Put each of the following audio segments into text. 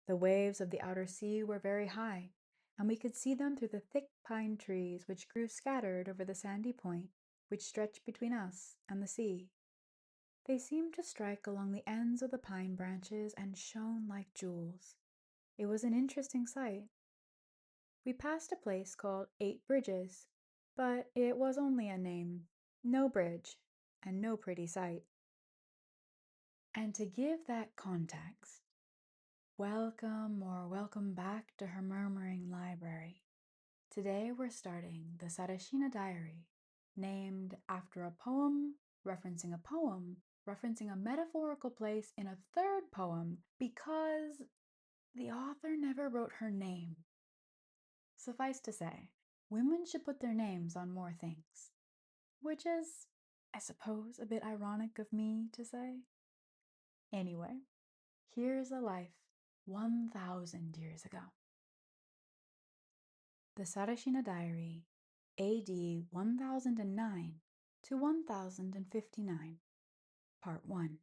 The waves of the outer sea were very high, and we could see them through the thick pine trees which grew scattered over the sandy point which stretched between us and the sea. They seemed to strike along the ends of the pine branches and shone like jewels. It was an interesting sight. We passed a place called 8 Bridges, but it was only a name, no bridge, and no pretty sight. And to give that context, welcome back to her Murmuring library. Today we're starting the Sarashina Diary, named after a poem, referencing a metaphorical place in a third poem because the author never wrote her name. Suffice to say, women should put their names on more things, which is, I suppose, a bit ironic of me to say. Anyway, here's a life 1,000 years ago. The Sarashina Diary, AD 1009 to 1059, Part 1.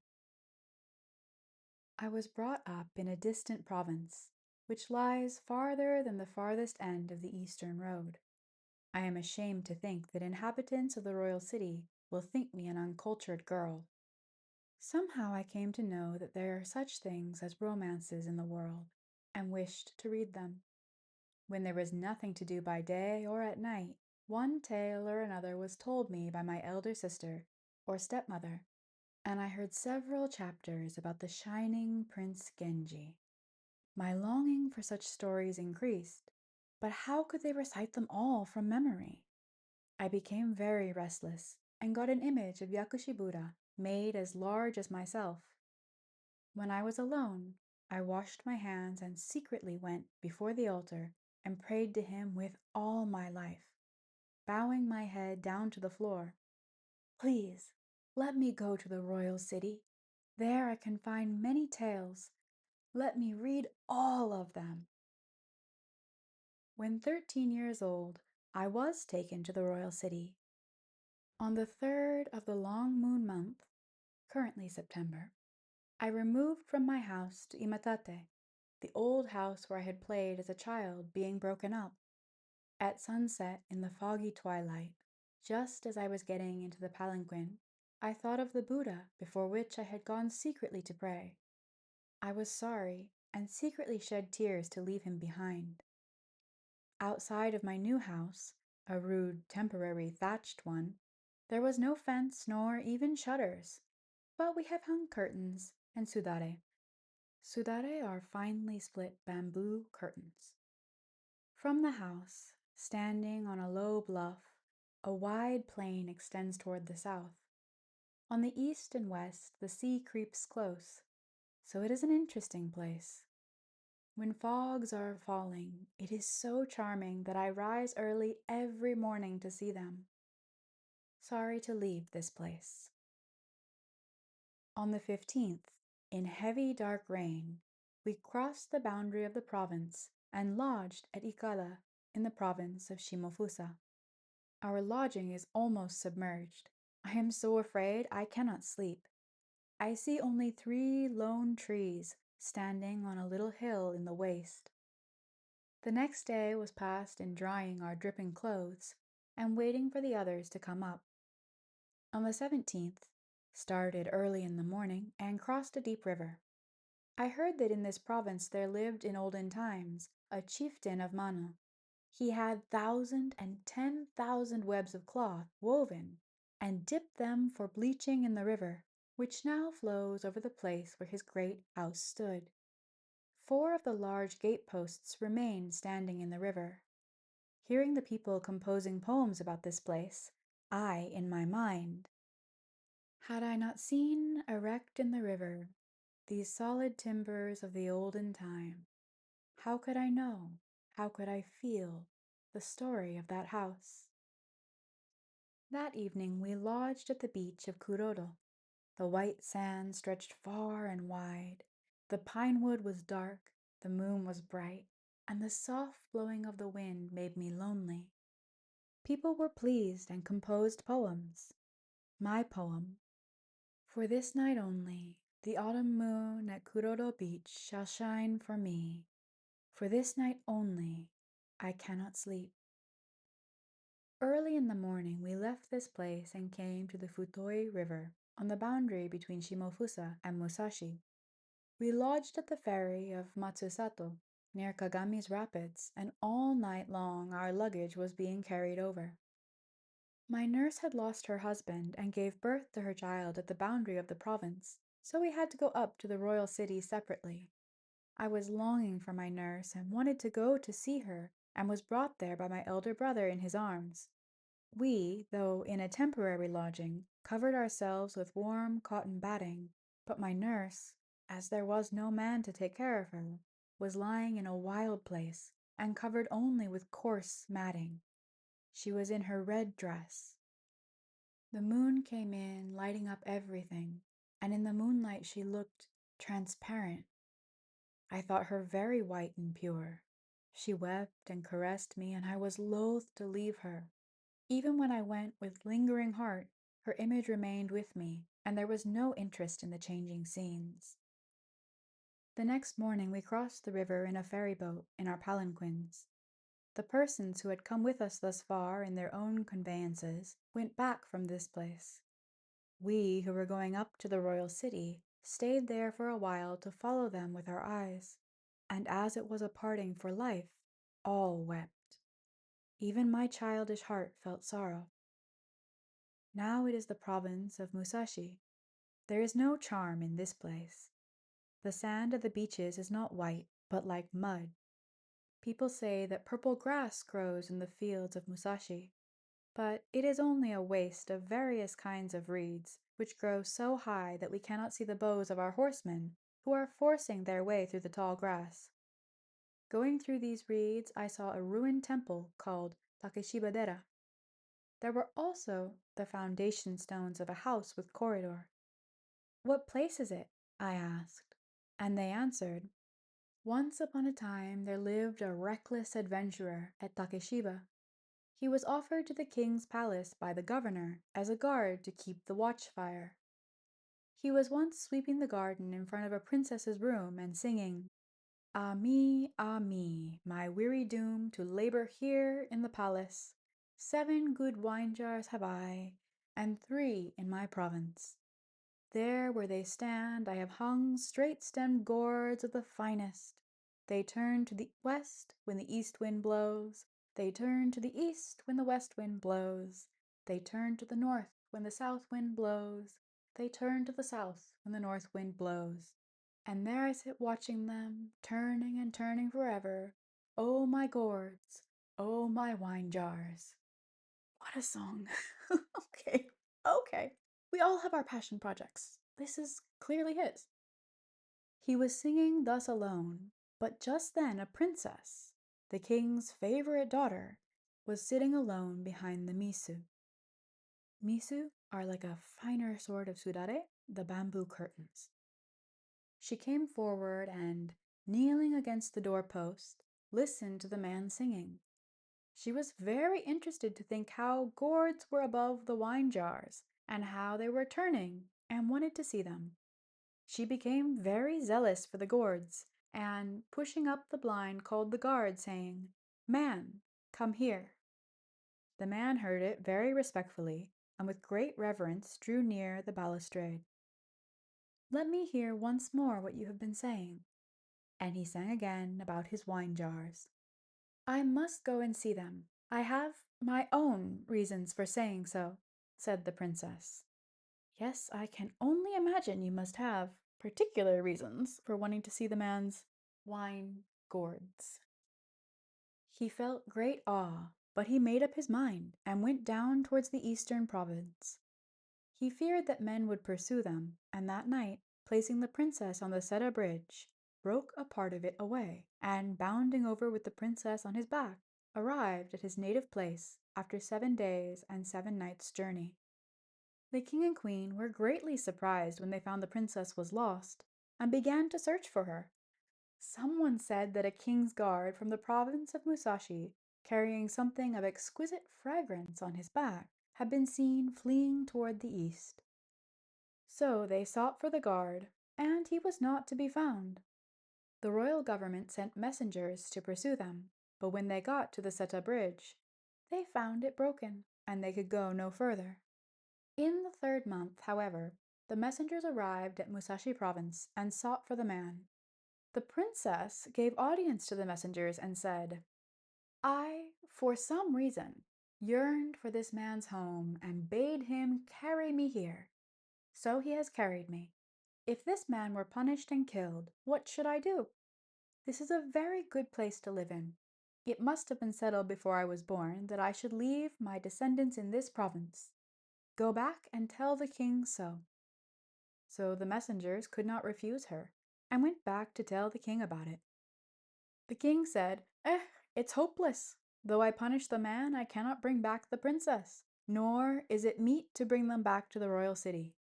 I was brought up in a distant province, which lies farther than the farthest end of the eastern road. I am ashamed to think that inhabitants of the royal city will think me an uncultured girl. Somehow I came to know that there are such things as romances in the world, and wished to read them. When there was nothing to do by day or at night, one tale or another was told me by my elder sister or stepmother, and I heard several chapters about the shining Prince Genji. My longing for such stories increased, but how could they recite them all from memory? I became very restless, and got an image of Yakushi Buddha made as large as myself. When I was alone, I washed my hands and secretly went before the altar and prayed to him with all my life, bowing my head down to the floor. Please, let me go to the royal city. There I can find many tales. Let me read all of them. When 13 years old, I was taken to the royal city. On the 3rd of the long moon month, currently September, I removed from my house to Imatate, the old house where I had played as a child being broken up. At sunset in the foggy twilight, just as I was getting into the palanquin, I thought of the Buddha before which I had gone secretly to pray. I was sorry and secretly shed tears to leave him behind. Outside of my new house, a rude temporary thatched one, there was no fence nor even shutters, but we have hung curtains and sudare. Sudare are finely split bamboo curtains. From the house, standing on a low bluff, a wide plain extends toward the south. On the east and west the sea creeps close, so it is an interesting place. When fogs are falling, it is so charming that I rise early every morning to see them. Sorry to leave this place. On the 15th, in heavy dark rain, we crossed the boundary of the province and lodged at Ikada in the province of Shimofusa. Our lodging is almost submerged. I am so afraid I cannot sleep. I see only 3 lone trees standing on a little hill in the waste. The next day was passed in drying our dripping clothes and waiting for the others to come up. On the 17th, started early in the morning and crossed a deep river. I heard that in this province there lived in olden times a chieftain of Manu. He had 1,000 and 10,000 webs of cloth woven and dipped them for bleaching in the river, which now flows over the place where his great house stood. 4 of the large gateposts remain standing in the river. Hearing the people composing poems about this place, I, in my mind, had I not seen erect in the river these solid timbers of the olden time, how could I know, how could I feel the story of that house? That evening we lodged at the beach of Kurodo. The white sand stretched far and wide. The pine wood was dark, the moon was bright, and the soft blowing of the wind made me lonely. People were pleased and composed poems. My poem, "For this night only, The autumn moon at Kurodo Beach shall shine for me. For this night only, I cannot sleep. Early in the morning we left this place and came to the Futoi River, on the boundary between Shimofusa and Musashi. We lodged at the ferry of Matsusato, near Kagami's Rapids, and all night long our luggage was being carried over. My nurse had lost her husband and gave birth to her child at the boundary of the province, so we had to go up to the royal city separately. I was longing for my nurse and wanted to go to see her, and was brought there by my elder brother in his arms. We, though in a temporary lodging, covered ourselves with warm cotton batting, but my nurse, as there was no man to take care of her, was lying in a wild place, and covered only with coarse matting. She was in her red dress. The moon came in, lighting up everything, and in the moonlight she looked transparent. I thought her very white and pure. She wept and caressed me, and I was loath to leave her. Even when I went with lingering heart, her image remained with me, and there was no interest in the changing scenes. The next morning we crossed the river in a ferry boat in our palanquins. The persons who had come with us thus far in their own conveyances went back from this place. We, who were going up to the royal city, stayed there for a while to follow them with our eyes, and as it was a parting for life, all wept. Even my childish heart felt sorrow. Now it is the province of Mousashi. There is no charm in this place. The sand of the beaches is not white, but like mud. People say that purple grass grows in the fields of Musashi, but it is only a waste of various kinds of reeds, which grow so high that we cannot see the bows of our horsemen, who are forcing their way through the tall grass. Going through these reeds, I saw a ruined temple called Takeshiba-dera. There were also the foundation stones of a house with corridor. "What place is it?" I asked, and they answered, "Once upon a time there lived a reckless adventurer at Takeshiba. He was offered to the king's palace by the governor as a guard to keep the watchfire. He was once sweeping the garden in front of a princess's room and singing, 'Ah me, my weary doom to labor here in the palace. 7 good wine jars have I, and 3 in my province. There where they stand I have hung straight-stemmed gourds of the finest. They turn to the west when the east wind blows. They turn to the east when the west wind blows. They turn to the north when the south wind blows. They turn to the south when the north wind blows. And there I sit watching them, turning and turning forever. Oh, my gourds! Oh, my wine jars!'" What a song. Okay, okay. We all have our passion projects. This is clearly his. He was singing thus alone, but just then a princess, the king's favorite daughter, was sitting alone behind the misu. Misu are like a finer sort of sudare, the bamboo curtains. She came forward and, kneeling against the doorpost, listened to the man singing. She was very interested to think how gourds were above the wine jars, and how they were turning, and wanted to see them. She became very zealous for the gourds, and, pushing up the blind, called the guard, saying, "Man, come here." The man heard it very respectfully, and with great reverence drew near the balustrade. "Let me hear once more what you have been saying." And he sang again about his wine jars. "I must go and see them. I have my own reasons for saying so," said the princess. "Yes, I can only imagine you must have particular reasons for wanting to see the man's wine gourds." He felt great awe, but he made up his mind and went down towards the eastern province. He feared that men would pursue them, and that night, placing the princess on the Seta bridge, broke a part of it away, and bounding over with the princess on his back, arrived at his native place after 7 days and 7 nights' journey. The king and queen were greatly surprised when they found the princess was lost, and began to search for her. Someone said that a king's guard from the province of Musashi, carrying something of exquisite fragrance on his back, had been seen fleeing toward the east. So they sought for the guard, and he was not to be found. The royal government sent messengers to pursue them, but when they got to the Seta Bridge, they found it broken, and they could go no further. In the 3rd month, however, the messengers arrived at Mousashi province and sought for the man. The princess gave audience to the messengers and said, "I, for some reason, yearned for this man's home and bade him carry me here. So he has carried me. If this man were punished and killed, what should I do? This is a very good place to live in. It must have been settled before I was born that I should leave my descendants in this province. Go back and tell the king so." So the messengers could not refuse her, and went back to tell the king about it. The king said, it's hopeless. Though I punish the man, I cannot bring back the princess, nor is it meet to bring them back to the royal city.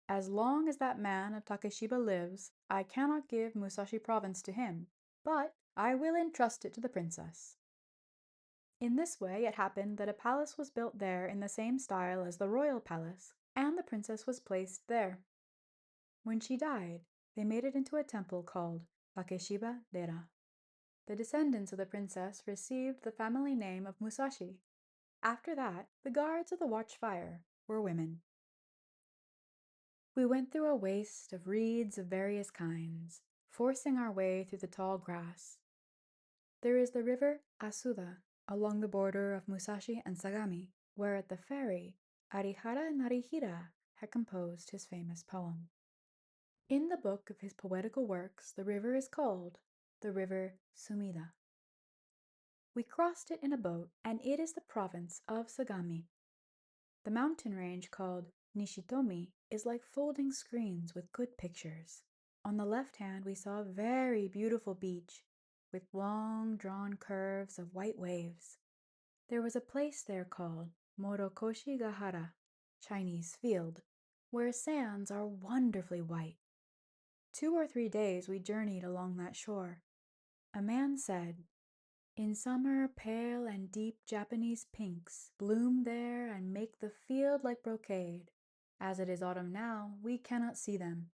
As long as that man of Takeshiba lives, I cannot give Musashi province to him, but I will entrust it to the princess." In this way it happened that a palace was built there in the same style as the royal palace, and the princess was placed there. When she died, they made it into a temple called Takeshiba Dera. The descendants of the princess received the family name of Musashi. After that, the guards of the Watchfire were women. We went through a waste of reeds of various kinds, forcing our way through the tall grass. There is the river Asuda along the border of Musashi and Sagami, where at the ferry Arihara Narihira had composed his famous poem. In the book of his poetical works, the river is called the river Sumida. We crossed it in a boat, and it is the province of Sagami. The mountain range called Nishitomi is like folding screens with good pictures. On the left hand we saw a very beautiful beach with long drawn curves of white waves. There was a place there called Morokoshi Gahara, Chinese field, where sands are wonderfully white. 2 or 3 days we journeyed along that shore. A man said, "In summer pale and deep Japanese pinks bloom there and make the field like brocade. As it is autumn now, we cannot see them."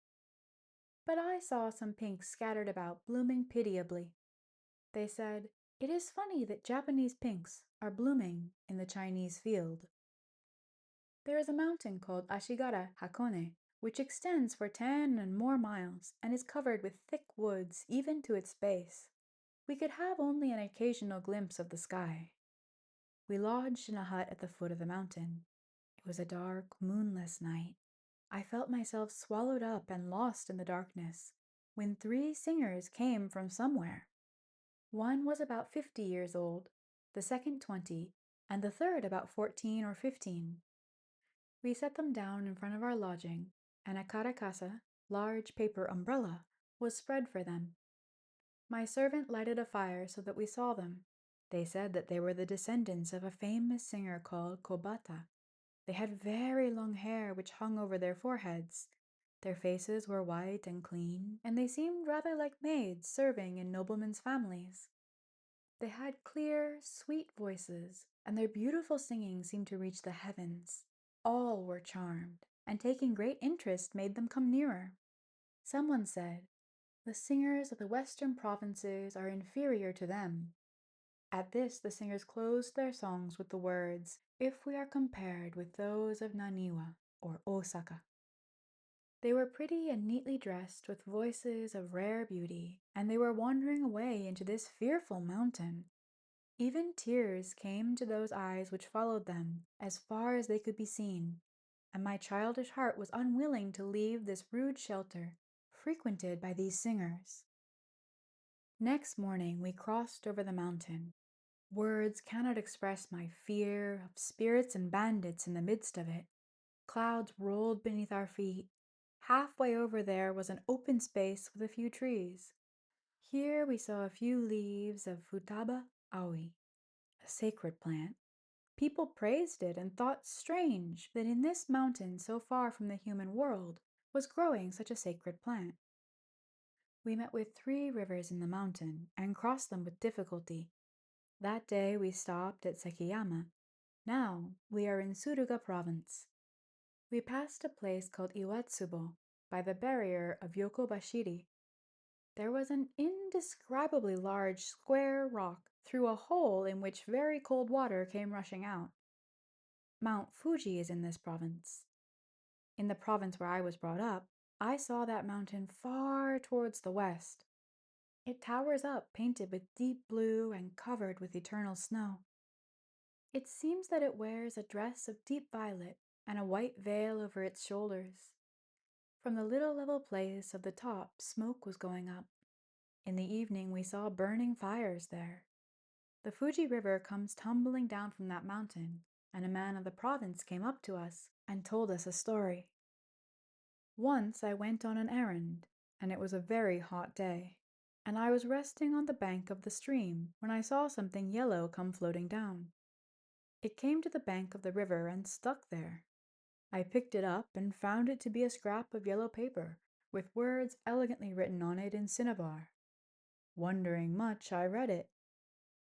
But I saw some pinks scattered about, blooming pitiably. They said, "It is funny that Japanese pinks are blooming in the Chinese field." There is a mountain called Ashigara Hakone, which extends for 10 and more miles, and is covered with thick woods even to its base. We could have only an occasional glimpse of the sky. We lodged in a hut at the foot of the mountain. It was a dark, moonless night. I felt myself swallowed up and lost in the darkness, when 3 singers came from somewhere. One was about 50 years old, the second 20, and the third about 14 or 15. We set them down in front of our lodging, and a karakasa, large paper umbrella, was spread for them. My servant lighted a fire so that we saw them. They said that they were the descendants of a famous singer called Kobata. They had very long hair which hung over their foreheads. Their faces were white and clean, and they seemed rather like maids serving in noblemen's families. They had clear, sweet voices, and their beautiful singing seemed to reach the heavens. All were charmed, and taking great interest made them come nearer. Someone said, "The singers of the western provinces are inferior to them." At this the singers closed their songs with the words, "If we are compared with those of Naniwa or Osaka." They were pretty and neatly dressed, with voices of rare beauty, and they were wandering away into this fearful mountain. Even tears came to those eyes which followed them as far as they could be seen, and my childish heart was unwilling to leave this rude shelter, frequented by these singers. Next morning we crossed over the mountain. Words cannot express my fear of spirits and bandits in the midst of it. Clouds rolled beneath our feet. Halfway over there was an open space with a few trees. Here we saw a few leaves of futaba aoi, a sacred plant. People praised it and thought strange that in this mountain so far from the human world was growing such a sacred plant. We met with 3 rivers in the mountain and crossed them with difficulty. That day we stopped at Sekiyama. Now we are in Suruga province. We passed a place called Iwatsubo by the barrier of Yokobashiri. There was an indescribably large square rock through a hole in which very cold water came rushing out. Mount Fuji is in this province. In the province where I was brought up, I saw that mountain far towards the west. It towers up, painted with deep blue and covered with eternal snow. It seems that it wears a dress of deep violet and a white veil over its shoulders. From the little level place of the top, smoke was going up. In the evening we saw burning fires there. The Fuji River comes tumbling down from that mountain, and a man of the province came up to us and told us a story. Once I went on an errand, and it was a very hot day, and I was resting on the bank of the stream when I saw something yellow come floating down. It came to the bank of the river and stuck there. I picked it up and found it to be a scrap of yellow paper with words elegantly written on it in cinnabar. Wondering much, I read it.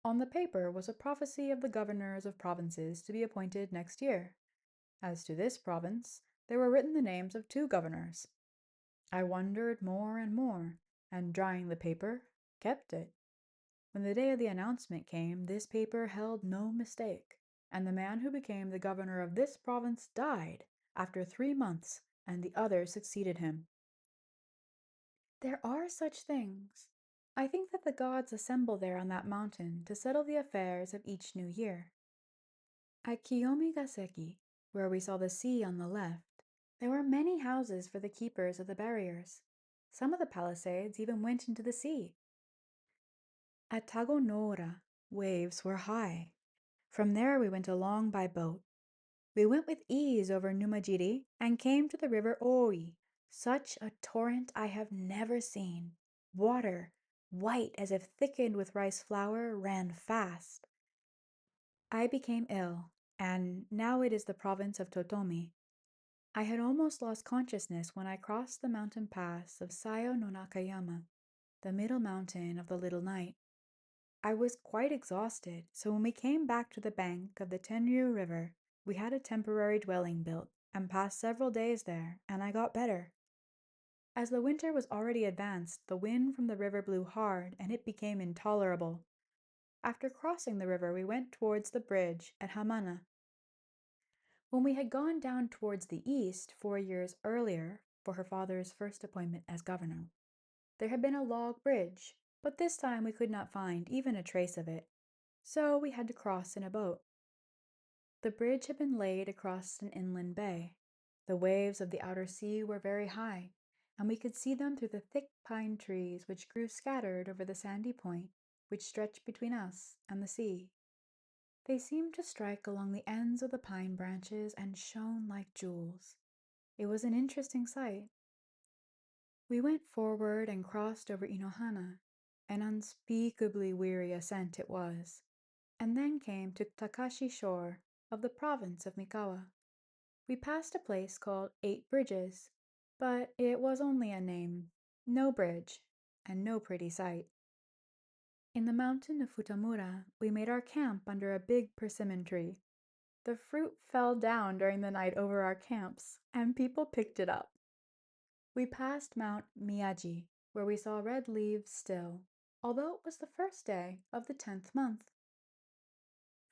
On the paper was a prophecy of the governors of provinces to be appointed next year. As to this province, there were written the names of 2 governors. I wondered more and more, and drying the paper, kept it. When the day of the announcement came, this paper held no mistake, and the man who became the governor of this province died after 3 months, and the other succeeded him. There are such things. I think that the gods assemble there on that mountain to settle the affairs of each new year. At Kiyomigaseki, where we saw the sea on the left, there were many houses for the keepers of the barriers. Some of the palisades even went into the sea. At Tagonora, waves were high. From there we went along by boat. We went with ease over Numajiri and came to the river Oi. Such a torrent I have never seen. Water, white as if thickened with rice flour, ran fast. I became ill, and now it is the province of Totomi. I had almost lost consciousness when I crossed the mountain pass of Sayo no Nakayama, the middle mountain of the Little Night. I was quite exhausted, so when we came back to the bank of the Tenryu River, we had a temporary dwelling built and passed several days there, and I got better. As the winter was already advanced, the wind from the river blew hard, and it became intolerable. After crossing the river, we went towards the bridge at Hamana. When we had gone down towards the east 4 years earlier for her father's first appointment as governor, there had been a log bridge, but this time we could not find even a trace of it, so we had to cross in a boat. The bridge had been laid across an inland bay. The waves of the outer sea were very high, and we could see them through the thick pine trees which grew scattered over the sandy point which stretched between us and the sea. They seemed to strike along the ends of the pine branches and shone like jewels. It was an interesting sight. We went forward and crossed over Inohana. An unspeakably weary ascent it was, and then came to Takashi Shore of the province of Mikawa. We passed a place called 8 Bridges, but it was only a name, no bridge, and no pretty sight. In the mountain of Futamura, we made our camp under a big persimmon tree. The fruit fell down during the night over our camps, and people picked it up. We passed Mount Miyaji, where we saw red leaves still, although it was the first day of the 10th month.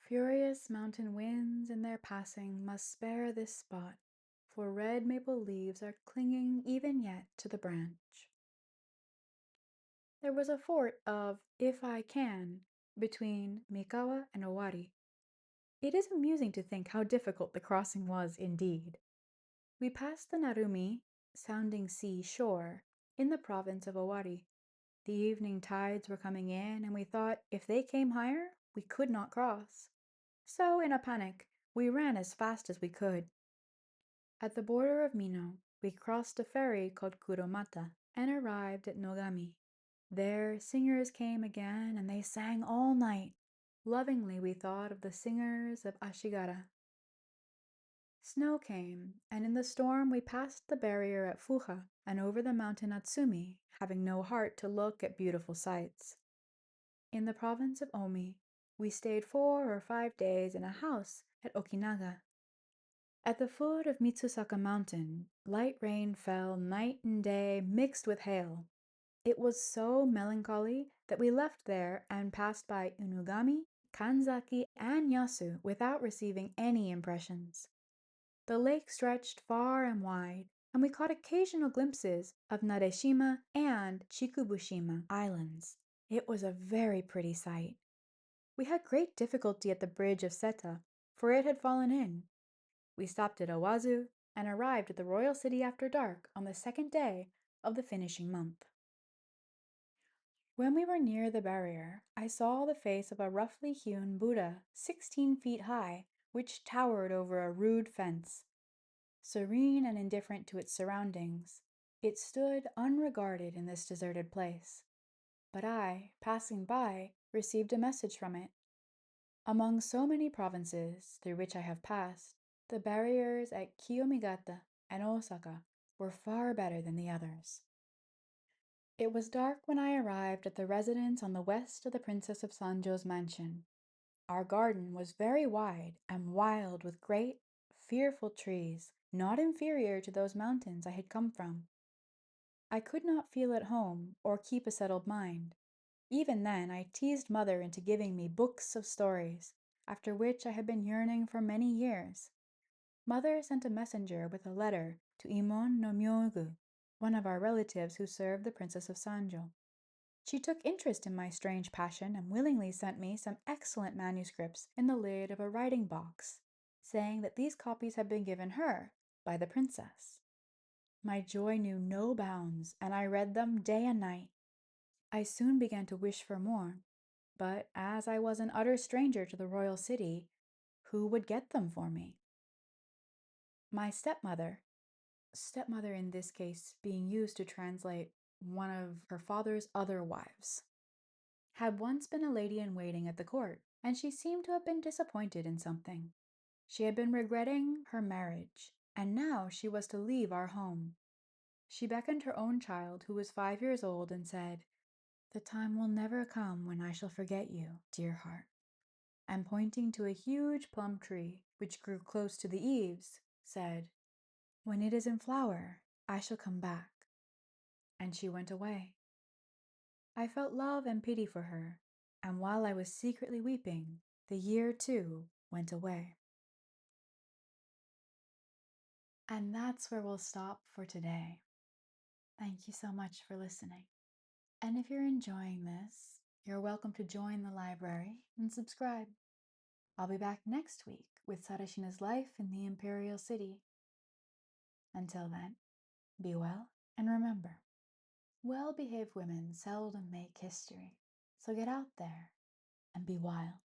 Furious mountain winds in their passing must spare this spot, for red maple leaves are clinging even yet to the branch. There was a fort of If I Can between Mikawa and Owari. It is amusing to think how difficult the crossing was indeed. We passed the Narumi, sounding sea shore, in the province of Owari. The evening tides were coming in, and we thought if they came higher, we could not cross. So, in a panic, we ran as fast as we could. At the border of Mino, we crossed a ferry called Kuromata and arrived at Nogami. There, singers came again, and they sang all night. Lovingly we thought of the singers of Ashigara. Snow came, and in the storm we passed the barrier at Fuha and over the mountain Atsumi, having no heart to look at beautiful sights. In the province of Omi, we stayed 4 or 5 days in a house at Okinaga. At the foot of Mitsusaka Mountain, light rain fell night and day mixed with hail. It was so melancholy that we left there and passed by Unugami, Kanzaki, and Yasu without receiving any impressions. The lake stretched far and wide, and we caught occasional glimpses of Nadeshima and Shikubushima islands. It was a very pretty sight. We had great difficulty at the bridge of Seta, for it had fallen in. We stopped at Owazu and arrived at the royal city after dark on the second day of the finishing month. When we were near the barrier, I saw the face of a roughly hewn Buddha 16 feet high, which towered over a rude fence. Serene and indifferent to its surroundings, it stood unregarded in this deserted place. But I, passing by, received a message from it. Among so many provinces through which I have passed, the barriers at Kiyomigata and Osaka were far better than the others. It was dark when I arrived at the residence on the west of the Princess of Sanjo's mansion. Our garden was very wide and wild with great, fearful trees, not inferior to those mountains I had come from. I could not feel at home or keep a settled mind. Even then I teased mother into giving me books of stories, after which I had been yearning for many years. Mother sent a messenger with a letter to Imon no Myogu, one of our relatives who served the Princess of Sanjo. She took interest in my strange passion and willingly sent me some excellent manuscripts in the lid of a writing box, saying that these copies had been given her by the princess. My joy knew no bounds, and I read them day and night. I soon began to wish for more, but as I was an utter stranger to the royal city, who would get them for me? My stepmother in this case being used to translate one of her father's other wives, had once been a lady-in-waiting at the court, and she seemed to have been disappointed in something. She had been regretting her marriage, and now she was to leave our home. She beckoned her own child, who was 5 years old, and said, "The time will never come when I shall forget you, dear heart." And pointing to a huge plum tree, which grew close to the eaves, said, "When it is in flower, I shall come back." And she went away. I felt love and pity for her, and while I was secretly weeping, the year too went away. And that's where we'll stop for today. Thank you so much for listening. And if you're enjoying this, you're welcome to join the library and subscribe. I'll be back next week with Sarashina's life in the Imperial City. Until then, be well and remember, well-behaved women seldom make history, so get out there and be wild.